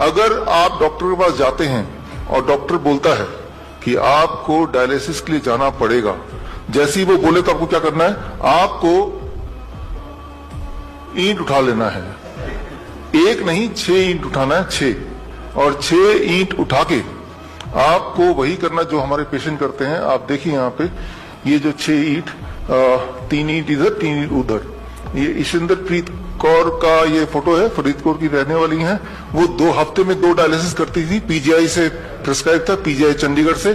अगर आप डॉक्टर के पास जाते हैं और डॉक्टर बोलता है कि आपको डायलिसिस के लिए जाना पड़ेगा, जैसे ही वो बोले तो आपको क्या करना है? आपको ईंट उठा लेना है। एक नहीं 6 ईंट उठाना है, 6, और 6 ईंट उठा के आपको वही करना जो हमारे पेशेंट करते हैं। आप देखिए यहाँ पे ये जो 6 ईंट, 3 ईंट इधर 3 ईंट उधर, ये ईशिंदर प्रीत कौर का ये फोटो है, फरीदकोट की रहने वाली हैं। वो 2 हफ्ते में 2 डायलिसिस करती थी, पीजीआई से प्रिस्क्राइब था, पीजीआई चंडीगढ़ से।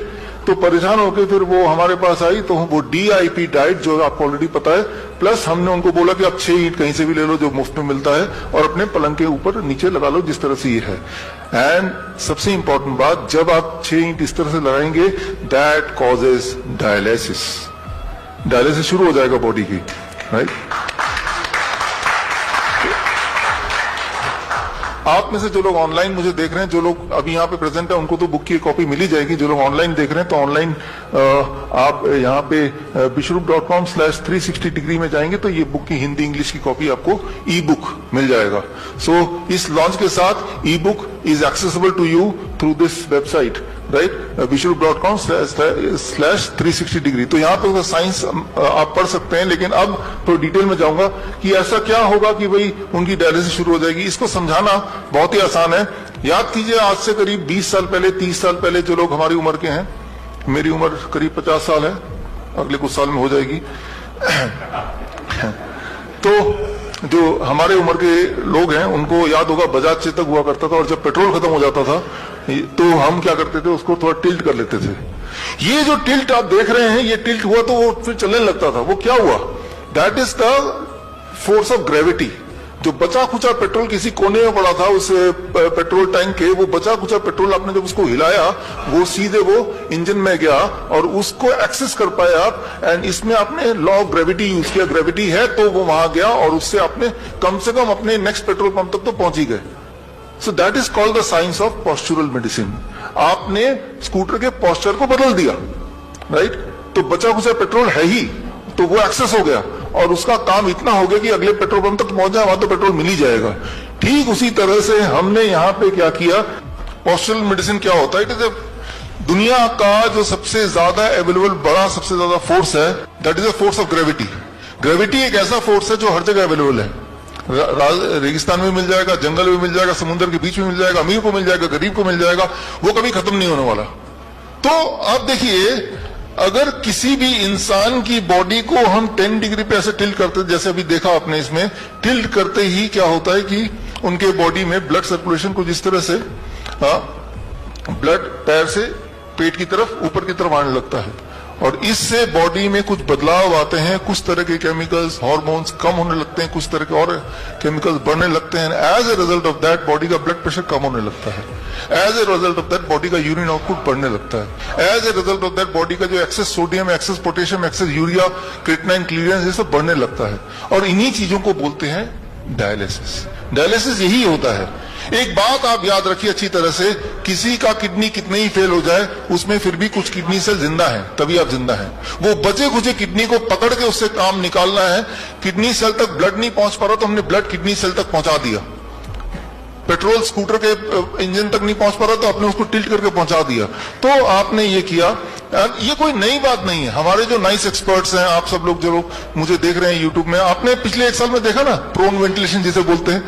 तो परेशान होकर फिर वो हमारे पास आई, तो वो DIP डाइट जो आपको ऑलरेडी पता है, प्लस हमने उनको बोला कि आप 6 ईंट कहीं से भी ले लो जो मुफ्त में मिलता है और अपने पलंग के ऊपर नीचे लगा लो जिस तरह से ये है। एंड सबसे इंपॉर्टेंट बात, जब आप 6 ईंट इस तरह से लगाएंगे, दैट कॉजेज डायलिसिस। डायलिसिस शुरू हो जाएगा बॉडी की, राइट। आप में से जो लोग ऑनलाइन मुझे देख रहे हैं, जो लोग अभी यहाँ पे प्रेजेंट है, उनको तो बुक की कॉपी मिल ही जाएगी। जो लोग ऑनलाइन देख रहे हैं तो ऑनलाइन आप यहाँ पे bishrup.com/360 डिग्री में जाएंगे तो ये बुक की हिंदी इंग्लिश की कॉपी आपको ई बुक मिल जाएगा। सो इस लॉन्च के साथ e book is accessible to you through this website, right, bishrup.com/360 degree. तो यहाँ पे साइंस आप पढ़ सकते हैं, लेकिन अब तो डिटेल में जाऊंगा कि ऐसा क्या होगा कि भाई उनकी डायलिसिस शुरू हो जाएगी। इसको समझाना बहुत ही आसान है। याद कीजिए, आज से करीब 20 साल पहले, 30 साल पहले जो लोग हमारी उम्र के हैं, मेरी उम्र करीब 50 साल है, अगले कुछ साल में हो जाएगी। तो जो हमारे उम्र के लोग हैं उनको याद होगा बजाज चेतक हुआ करता था, और जब पेट्रोल खत्म हो जाता था तो हम क्या करते थे, उसको थोड़ा टिल्ट कर लेते थे। ये जो टिल्ट आप देख रहे हैं, ये टिल्ट हुआ तो वो फिर चलने लगता था। वो क्या हुआ? That is the force of gravity. जो बचा खुचा पेट्रोल किसी कोने में पड़ा था उस पेट्रोल टैंक के, वो बचा खुचा पेट्रोल आपने जब उसको हिलाया, वो सीधे वो इंजन में गया और उसको एक्सेस कर पाए आप। एंड इसमें आपने लॉ ऑफ ग्रेविटी यूज किया, ग्रेविटी है तो वो वहां गया और उससे आपने कम से कम अपने नेक्स्ट पेट्रोल पंप तक तो पहुंच ही गए। So that is called the science of postural medicine. आपने स्कूटर के पोस्चर को बदल दिया, राइट। तो बचा खुचा पेट्रोल है ही, तो वो एक्सेस हो गया और उसका काम इतना हो गया कि अगले पेट्रोल पंप तक पहुंच जाए, वहां तो पेट्रोल मिल ही जाएगा। ठीक उसी तरह से हमने यहाँ पे क्या किया, पोस्चुरल मेडिसिन क्या होता है? इट इज दुनिया का जो सबसे ज्यादा अवेलेबल बड़ा सबसे ज्यादा फोर्स है, that is the force of gravity. Gravity एक ऐसा फोर्स है जो हर जगह अवेलेबल है। रेगिस्तान में मिल जाएगा, जंगल में मिल जाएगा, समुद्र के बीच में मिल जाएगा, अमीर को मिल जाएगा, गरीब को मिल जाएगा, वो कभी खत्म नहीं होने वाला। तो आप देखिए, अगर किसी भी इंसान की बॉडी को हम 10 डिग्री पे ऐसे टिल्ट करते, जैसे अभी देखा आपने, इसमें टिल्ट करते ही क्या होता है कि उनके बॉडी में ब्लड सर्कुलेशन कुछ इस तरह से, ब्लड पैर से पेट की तरफ, ऊपर की तरफ आने लगता है, और इससे बॉडी में कुछ बदलाव आते हैं। कुछ तरह के केमिकल्स, हार्मोन्स कम होने लगते हैं, कुछ तरह के और केमिकल्स बढ़ने लगते हैं। As a result of that body का ब्लड प्रेशर कम होने लगता है। As a result of that body का यूरिन आउटपुट बढ़ने लगता है। As a result of that body का जो excess sodium, excess potassium, excess urea, creatinine, clearance, ये सब बढ़ने लगता है। और इन्हीं चीजों को बोलते हैं डायलिसिस। डायलिसिस यही होता है। एक बात आप याद रखिए अच्छी तरह से, किसी का किडनी कितने ही फेल हो जाए, उसमें फिर भी कुछ किडनी सेल जिंदा है, तभी आप जिंदा हैं। वो बचे खुचे किडनी को पकड़ के उससे काम निकालना है। किडनी सेल तक ब्लड नहीं पहुंच पा रहा तो हमने ब्लड किडनी सेल तक पहुंचा दिया। पेट्रोल स्कूटर के इंजन तक नहीं पहुंच पा रहा तो आपने उसको टिल्ट करके पहुंचा दिया। तो आपने ये किया। ये कोई नई बात नहीं है। हमारे जो नाइस एक्सपर्ट्स हैं, आप सब लोग जो लोग मुझे देख रहे हैं यूट्यूब में, आपने पिछले 1 साल में देखा ना, प्रोन वेंटिलेशन जिसे बोलते हैं।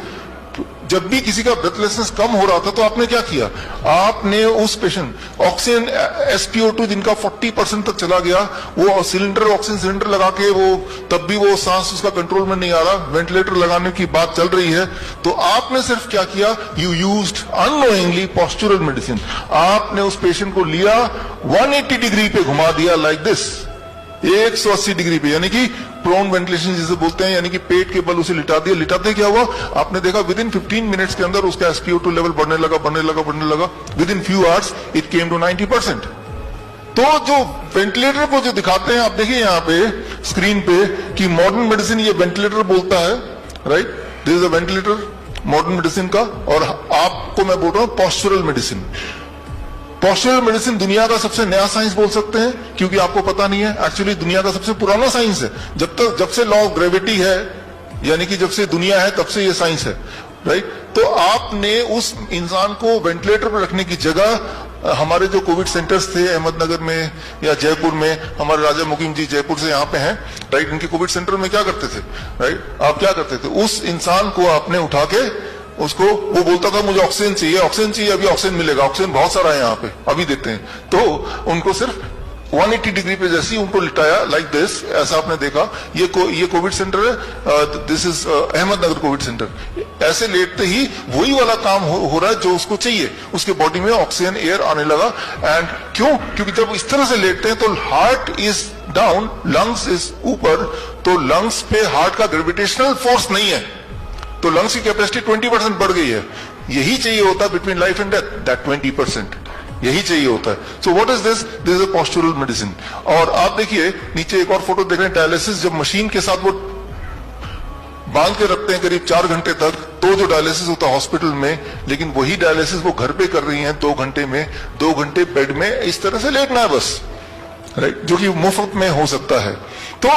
जब भी किसी का ब्रेथलेसनेस कम हो रहा था तो आपने क्या किया, आपने उस पेशेंट ऑक्सीजन SpO2 जिनका 40% तक चला गया, वो सिलेंडर, ऑक्सीजन सिलेंडर लगा के, वो तब भी वो सांस उसका कंट्रोल में नहीं आ रहा, वेंटिलेटर लगाने की बात चल रही है, तो आपने सिर्फ क्या किया, you used unknowingly postural medicine. आपने उस पेशेंट को लिया, 180 डिग्री पे घुमा दिया, लाइक दिस, 180 डिग्री पे, यानी कि प्रोन वेंटिलेशन जिसे बोलते हैं, यानी कि पेट के बल उसे लिटा दिया। लिटाते क्या हुआ, आपने देखा विद इन 15 मिनट्स के अंदर उसका SpO2 लेवल बढ़ने लगा। Within few hours it came to 90%। तो जो वेंटिलेटर को जो दिखाते हैं, आप देखिए यहाँ पे स्क्रीन पे कि मॉडर्न मेडिसिन ये वेंटिलेटर बोलता है, right, this is a ventilator modern medicine का, और आपको मैं बोल रहा हूं पोस्चुरल मेडिसिन। पोस्चुरल मेडिसिन दुनिया का सबसे नया साइंस बोल सकते हैं, क्योंकि आपको पता नहीं है, एक्चुअली दुनिया का सबसे पुराना साइंस है। जब से लॉ ऑफ ग्रेविटी है, यानी कि जब से दुनिया है तब से ये साइंस है। राइट। तो आपने उस इंसान को वेंटिलेटर पर रखने की जगह हमारे जो कोविड सेंटर्स थे अहमदनगर में या जयपुर में, हमारे राजा मुकीम जी जयपुर से यहाँ पे हैं, राइट, इनके कोविड सेंटर में क्या करते थे, राइट, आप क्या करते थे, उस इंसान को आपने उठा के उसको, वो बोलता था मुझे ऑक्सीजन चाहिए, ऑक्सीजन चाहिए, अभी ऑक्सीजन मिलेगा, ऑक्सीजन बहुत सारा है यहाँ पे, अभी देते हैं, तो उनको सिर्फ 180 डिग्री पे जैसे ही उनको लिटाया लाइक दिस, ऐसा आपने देखा, ये कोविड सेंटर है, this is Ahmednagar Covid centre. ऐसे लेटते ही वही वाला काम हो रहा है जो उसको चाहिए, उसके बॉडी में ऑक्सीजन एयर आने लगा। एंड क्यों? क्योंकि जब इस तरह से लेटते हैं तो heart is down, lungs is ऊपर, तो लंग्स पे हार्ट का ग्रेविटेशनल फोर्स नहीं है, तो लंग्स की कैपेसिटी 20% बढ़ गई है। यही चाहिए होता है between life and death, that 20%, यही चाहिए होता है। So what is this? This is a postural medicine. और आप देखिए नीचे एक और फोटो देख रहे हैं, डायलिसिस जब मशीन के साथ वो बांध के रखते हैं करीब 4 घंटे तक, तो जो डायलिसिस होता है हॉस्पिटल में, लेकिन वही डायलिसिस वो घर पे कर रही हैं 2 घंटे में, 2 घंटे बेड में इस तरह से लेटना है बस, राइट, जो कि मुफ्त में हो सकता है। तो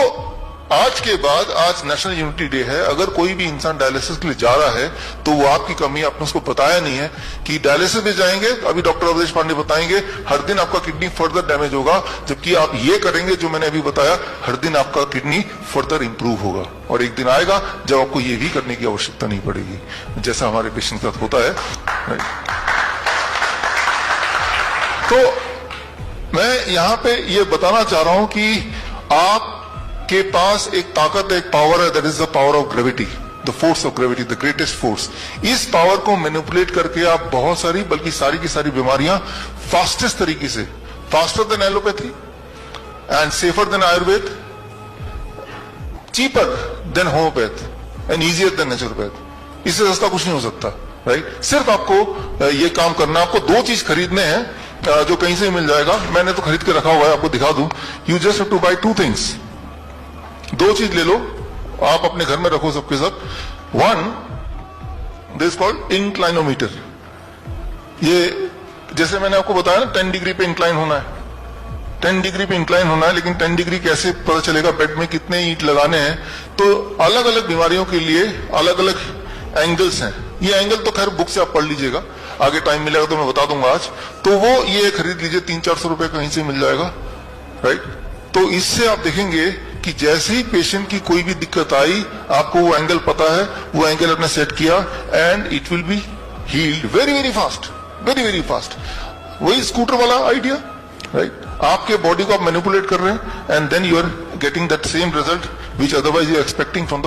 आज के बाद, आज नेशनल यूनिटी डे है, अगर कोई भी इंसान डायलिसिस के लिए जा रहा है तो वो आपकी कमी, आपने उसको बताया नहीं है कि डायलिसिस में जाएंगे, अभी डॉक्टर अवधेश पांडे बताएंगे, हर दिन आपका किडनी फर्दर डैमेज होगा, जबकि आप ये करेंगे जो मैंने अभी बताया, हर दिन आपका किडनी फर्दर इंप्रूव होगा, और एक दिन आएगा जब आपको ये भी करने की आवश्यकता नहीं पड़ेगी, जैसा हमारे पेशेंट के साथ होता है। तो मैं यहां पे ये बताना चाह रहा हूं कि आप के पास एक ताकत, एक पावर है, that is the power of gravity, the force of gravity, the greatest force. इस पावर को मैनिपुलेट करके आप बहुत सारी, बल्कि सारी की सारी बीमारियां फास्टेस्ट तरीके से, faster than allopathy and safer than Ayurveda, cheaper than homeopath and easier than naturopath, इससे सस्ता कुछ नहीं हो सकता, राइट। सिर्फ आपको ये काम करना, आपको 2 चीज खरीदने हैं जो कहीं से मिल जाएगा, मैंने तो खरीद के रखा हुआ है, आपको दिखा दूं। You just have to buy 2 things, 2 चीज ले लो, आप अपने घर में रखो सबके सब। 1, दिस कॉल्ड इंक्लाइनोमीटर। ये जैसे मैंने आपको बताया ना 10 डिग्री पे इंक्लाइन होना है, 10 डिग्री पे इंक्लाइन होना है, लेकिन 10 डिग्री कैसे पता चलेगा, बेड में कितने ईंट लगाने हैं। तो अलग अलग बीमारियों के लिए अलग अलग एंगल्स हैं, ये एंगल तो खैर बुक से आप पढ़ लीजिएगा, आगे टाइम मिलेगा तो मैं बता दूंगा आज। तो वो ये खरीद लीजिए, 300-400 रुपए कहीं से मिल जाएगा, राइट। तो इससे आप देखेंगे कि जैसे ही पेशेंट की कोई भी दिक्कत आई, आपको वो एंगल पता है, वो एंगल आपने सेट किया and it will be healed very very fast, very very fast. वही स्कूटर वाला आइडिया, राइट, आपके बॉडी को आप मैनिपुलेट कर रहे हैं and then you are getting that same result which otherwise you are expecting from the